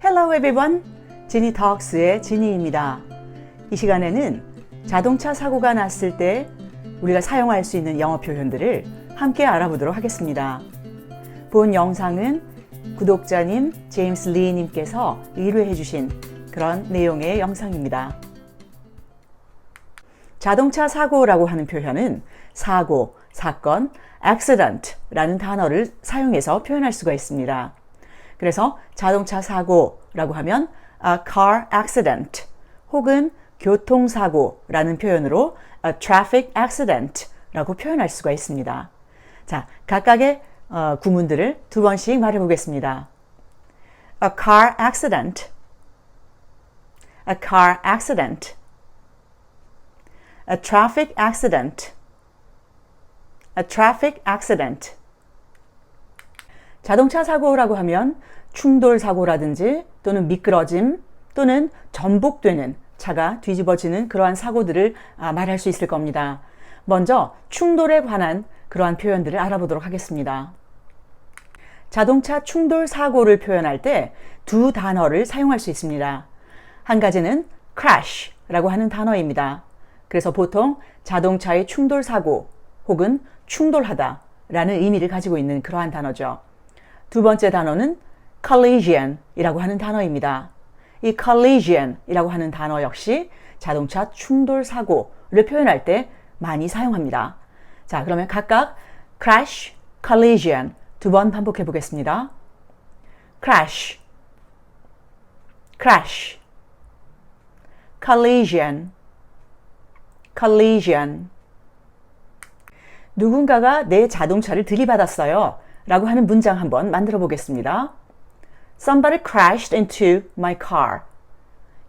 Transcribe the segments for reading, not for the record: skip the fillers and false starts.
Hello everyone! 지니 톡스의 지니입니다. 이 시간에는 자동차 사고가 났을 때 우리가 사용할 수 있는 영어 표현들을 함께 알아보도록 하겠습니다. 본 영상은 구독자님 제임스 리님께서 의뢰해 주신 그런 내용의 영상입니다. 자동차 사고라고 하는 표현은 사고, 사건, accident라는 단어를 사용해서 표현할 수가 있습니다. 그래서 자동차 사고라고 하면 a car accident 혹은 교통사고라는 표현으로 a traffic accident라고 표현할 수가 있습니다. 자, 각각의 구문들을 두 번씩 말해 보겠습니다. A car accident, a car accident, a traffic accident, a traffic accident. 자동차 사고라고 하면 충돌 사고라든지 또는 미끄러짐 또는 전복되는 차가 뒤집어지는 그러한 사고들을 말할 수 있을 겁니다. 먼저 충돌에 관한 그러한 표현들을 알아보도록 하겠습니다. 자동차 충돌 사고를 표현할 때 두 단어를 사용할 수 있습니다. 한 가지는 crash라고 하는 단어입니다. 그래서 보통 자동차의 충돌 사고 혹은 충돌하다 라는 의미를 가지고 있는 그러한 단어죠. 두 번째 단어는 collision 이라고 하는 단어입니다. 이 collision 이라고 하는 단어 역시 자동차 충돌 사고를 표현할 때 많이 사용합니다. 자, 그러면 각각 crash, collision 두 번 반복해 보겠습니다. crash, crash, collision, collision. 누군가가 내 자동차를 들이받았어요 라고 하는 문장 한번 만들어 보겠습니다. Somebody crashed into my car.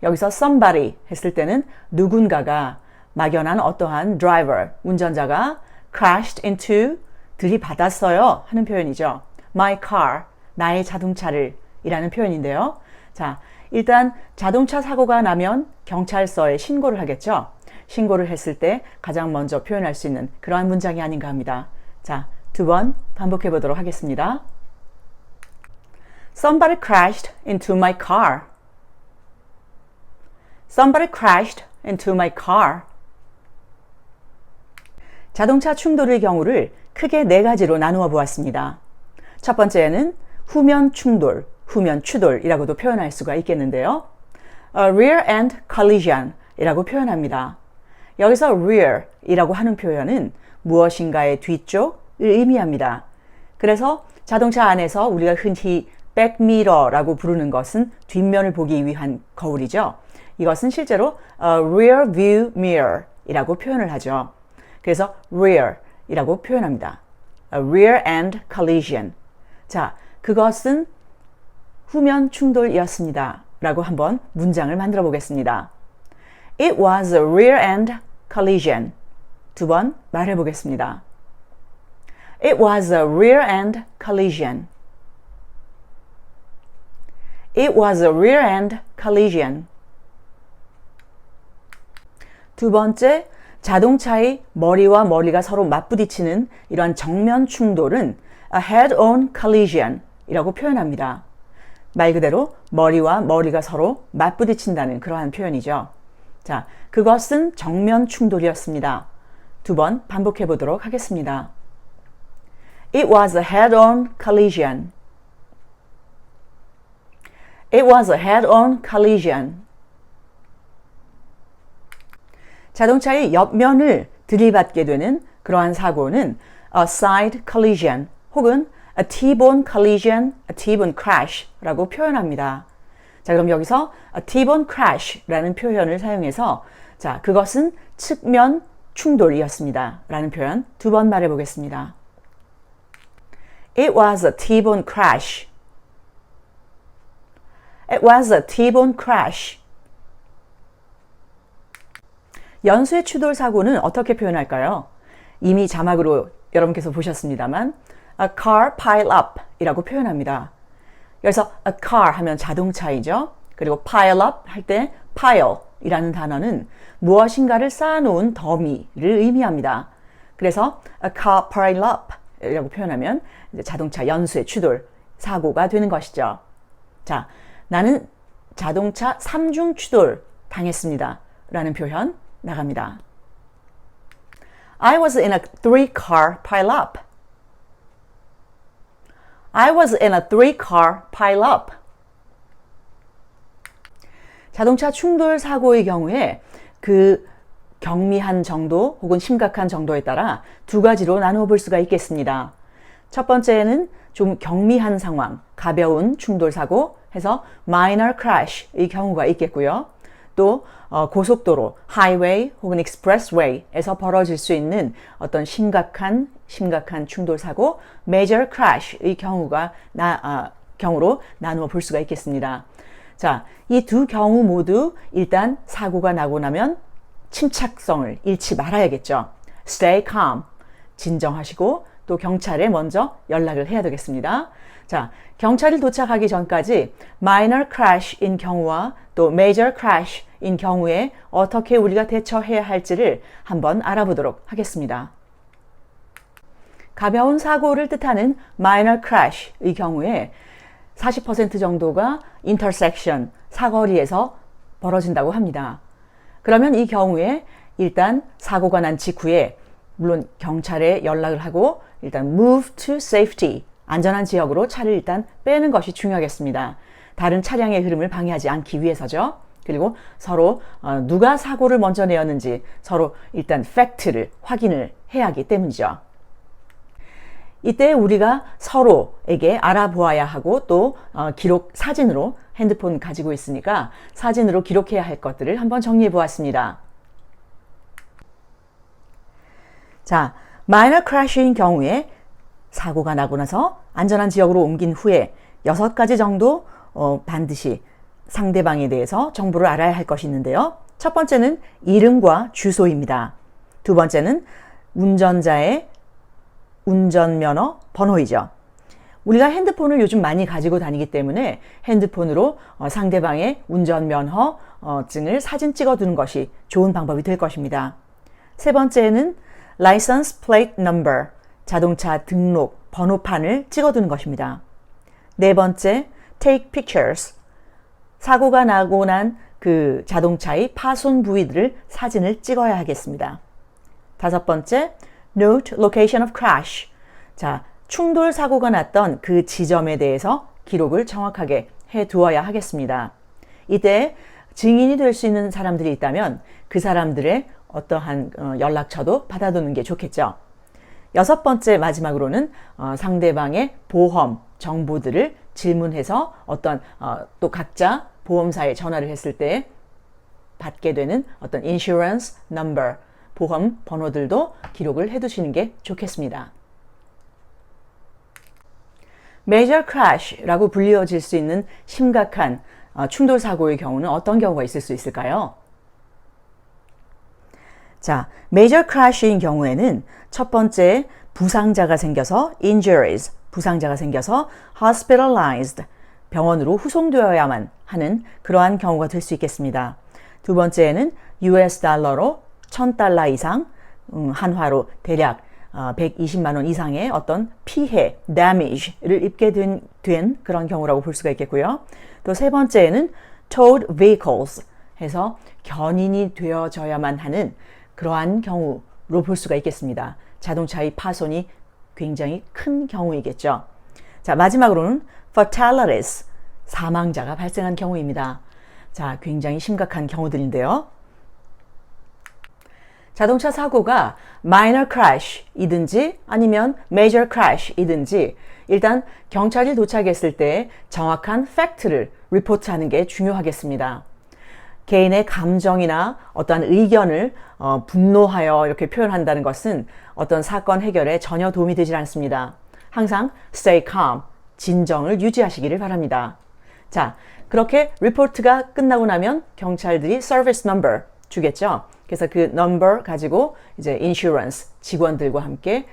여기서 somebody 했을 때는 누군가가 막연한 어떠한 driver, 운전자가 crashed into 들이받았어요 하는 표현이죠. My car, 나의 자동차를 이라는 표현인데요. 자, 일단 자동차 사고가 나면 경찰서에 신고를 하겠죠. 신고를 했을 때 가장 먼저 표현할 수 있는 그러한 문장이 아닌가 합니다. 자, 두 번 반복해 보도록 하겠습니다. Somebody crashed into my car. Somebody crashed into my car. 자동차 충돌의 경우를 크게 네 가지로 나누어 보았습니다. 첫 번째는 후면 충돌, 후면 추돌이라고도 표현할 수가 있겠는데요. A rear end collision 이라고 표현합니다. 여기서 rear 이라고 하는 표현은 무엇인가의 뒤쪽을 의미합니다. 그래서 자동차 안에서 우리가 흔히 백미러라고 부르는 것은 뒷면을 보기 위한 거울이죠. 이것은 실제로 rear view mirror 이라고 표현을 하죠. 그래서 rear 이라고 표현합니다. A rear end collision. 자, 그것은 후면 충돌이었습니다. 라고 한번 문장을 만들어 보겠습니다. It was a rear end collision. 두 번 말해 보겠습니다. It was a rear end collision. It was a rear end collision. 두 번째, 자동차의 머리와 머리가 서로 맞부딪히는 이러한 정면 충돌은 a head-on collision 이라고 표현합니다. 말 그대로 머리와 머리가 서로 맞부딪힌다는 그러한 표현이죠. 자, 그것은 정면 충돌이었습니다. 두 번 반복해 보도록 하겠습니다. It was a head-on collision. It was a head-on collision. 자동차의 옆면을 들이받게 되는 그러한 사고는 a side collision 혹은 a T-bone collision, a T-bone crash 라고 표현합니다. 자, 그럼 여기서 a T-bone crash 라는 표현을 사용해서 자, 그것은 측면 충돌이었습니다. 라는 표현 두 번 말해 보겠습니다. It was a T-bone crash. It was a T-bone crash. 연쇄 추돌 사고는 어떻게 표현할까요? 이미 자막으로 여러분께서 보셨습니다만 a car pile up 이라고 표현합니다. 여기서 a car 하면 자동차이죠. 그리고 pile up 할 때 pile 이라는 단어는 무엇인가를 쌓아놓은 더미를 의미합니다. 그래서 a car pile up 이라고 표현하면 이제 자동차 연쇄 추돌 사고가 되는 것이죠. 자, 나는 자동차 3중 추돌 당했습니다. 라는 표현 나갑니다. I was in a 3-car pileup. I was in a 3-car pileup. 자동차 충돌 사고의 경우에 그 경미한 정도 혹은 심각한 정도에 따라 두 가지로 나누어 볼 수가 있겠습니다. 첫 번째는 좀 경미한 상황, 가벼운 충돌 사고 해서 minor crash의 경우가 있겠고요. 또 고속도로, 하이웨이 혹은 익스프레스웨이에서 벌어질 수 있는 어떤 심각한 충돌 사고, major crash의 경우로 나누어 볼 수가 있겠습니다. 자, 이 두 경우 모두 일단 사고가 나고 나면 침착성을 잃지 말아야겠죠. Stay calm, 진정하시고 또 경찰에 먼저 연락을 해야 되겠습니다. 자, 경찰이 도착하기 전까지 minor crash인 경우와 또 major crash인 경우에 어떻게 우리가 대처해야 할지를 한번 알아보도록 하겠습니다. 가벼운 사고를 뜻하는 minor crash의 경우에 40% 정도가 intersection, 사거리에서 벌어진다고 합니다. 그러면 이 경우에 일단 사고가 난 직후에 물론 경찰에 연락을 하고 일단 move to safety, 안전한 지역으로 차를 일단 빼는 것이 중요하겠습니다. 다른 차량의 흐름을 방해하지 않기 위해서죠. 그리고 서로 누가 사고를 먼저 내었는지 서로 일단 팩트를 확인을 해야 하기 때문이죠. 이때 우리가 서로에게 알아보아야 하고 또 기록 사진으로 핸드폰 가지고 있으니까 사진으로 기록해야 할 것들을 한번 정리해 보았습니다. 자, minor crash인 경우에 사고가 나고 나서 안전한 지역으로 옮긴 후에 6가지 정도 반드시 상대방에 대해서 정보를 알아야 할 것이 있는데요. 첫 번째는 이름과 주소입니다. 두 번째는 운전자의 운전면허 번호이죠. 우리가 핸드폰을 요즘 많이 가지고 다니기 때문에 핸드폰으로 상대방의 운전면허증을 사진 찍어두는 것이 좋은 방법이 될 것입니다. 세 번째는 license plate number, 자동차 등록 번호판을 찍어두는 것입니다. 네 번째, take pictures, 사고가 나고 난 그 자동차의 파손 부위들을 사진을 찍어야 하겠습니다. 다섯 번째, note location of crash, 자, 충돌 사고가 났던 그 지점에 대해서 기록을 정확하게 해두어야 하겠습니다. 이때 증인이 될 수 있는 사람들이 있다면 그 사람들의 어떠한 연락처도 받아두는 게 좋겠죠. 여섯 번째 마지막으로는 상대방의 보험 정보들을 질문해서 어떤 또 각자 보험사에 전화를 했을 때 받게 되는 어떤 insurance number, 보험 번호들도 기록을 해두시는 게 좋겠습니다. major crash라고 불리워질 수 있는 심각한 충돌 사고의 경우는 어떤 경우가 있을 수 있을까요? 자, major crash인 경우에는 첫 번째 부상자가 생겨서 injuries, 부상자가 생겨서 hospitalized, 병원으로 후송되어야만 하는 그러한 경우가 될 수 있겠습니다. 두 번째는 US 달러로 1000달러 이상, 한화로 대략 120만 원 이상의 어떤 피해, damage를 입게 된 그런 경우라고 볼 수가 있겠고요. 또 세 번째는 towed vehicles 해서 견인이 되어져야만 하는 그러한 경우로 볼 수가 있겠습니다. 자동차의 파손이 굉장히 큰 경우이겠죠. 자, 마지막으로는 fatalities, 사망자가 발생한 경우입니다. 자, 굉장히 심각한 경우들인데요. 자동차 사고가 minor crash이든지 아니면 major crash이든지 일단 경찰이 도착했을 때 정확한 팩트를 리포트하는 게 중요하겠습니다. 개인의 감정이나 어떠한 의견을 분노하여 이렇게 표현한다는 것은 어떤 사건 해결에 전혀 도움이 되지 않습니다. 항상 stay calm, 진정을 유지하시기를 바랍니다. 자, 그렇게 리포트가 끝나고 나면 경찰들이 service number 주겠죠. 그래서 그 number 가지고 이제 insurance 직원들과 함께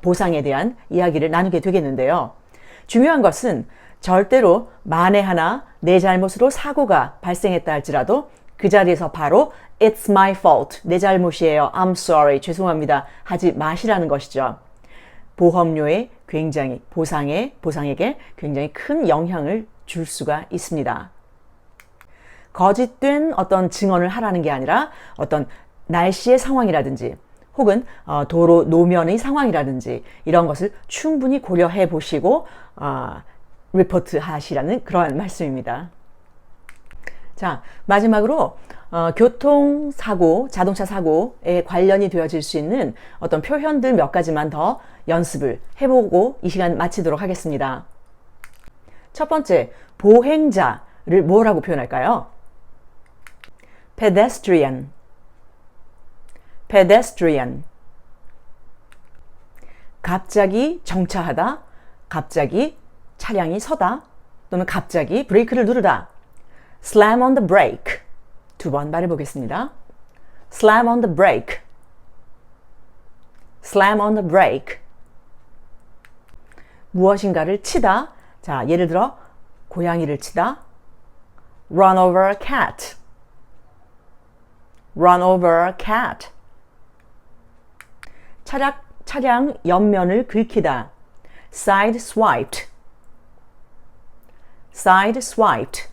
보상에 대한 이야기를 나누게 되겠는데요. 중요한 것은 절대로 만에 하나 내 잘못으로 사고가 발생했다 할지라도 그 자리에서 바로 It's my fault, 내 잘못이에요, I'm sorry, 죄송합니다 하지 마시라는 것이죠. 보험료에 굉장히 보상에게 굉장히 큰 영향을 줄 수가 있습니다. 거짓된 어떤 증언을 하라는 게 아니라 어떤 날씨의 상황이라든지 혹은 도로 노면의 상황이라든지 이런 것을 충분히 고려해 보시고 리포트 하시라는 그러한 말씀입니다. 자, 마지막으로 교통사고, 자동차 사고에 관련이 되어질 수 있는 어떤 표현들 몇 가지만 더 연습을 해보고 이 시간 마치도록 하겠습니다. 첫 번째, 보행자를 뭐라고 표현할까요? pedestrian, pedestrian. 갑자기 정차하다, 갑자기 차량이 서다, 또는 갑자기 브레이크를 누르다. slam on the brake. 두 번 말해보겠습니다. slam on the brake, slam on the brake. 무엇인가를 치다. 자, 예를 들어 고양이를 치다. run over a cat, run over a cat. 차량 옆면을 긁히다. side swiped, side swiped.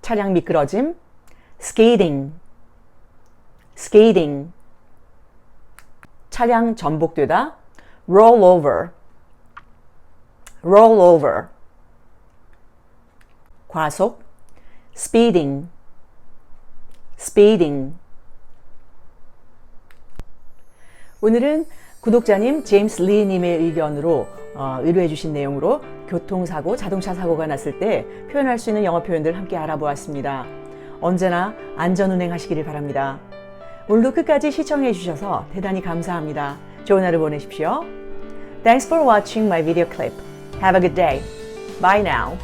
차량 미끄러짐. skating, skating. 차량 전복되다. roll over, roll over. 과속. speeding, speeding. 오늘은 구독자님 제임스 리님의 의견으로 의뢰해 주신 내용으로 교통사고, 자동차 사고가 났을 때 표현할 수 있는 영어 표현들 함께 알아보았습니다. 언제나 안전운행 하시기를 바랍니다. 오늘도 끝까지 시청해 주셔서 대단히 감사합니다. 좋은 하루 보내십시오. Thanks for watching my video clip. Have a good day. Bye now.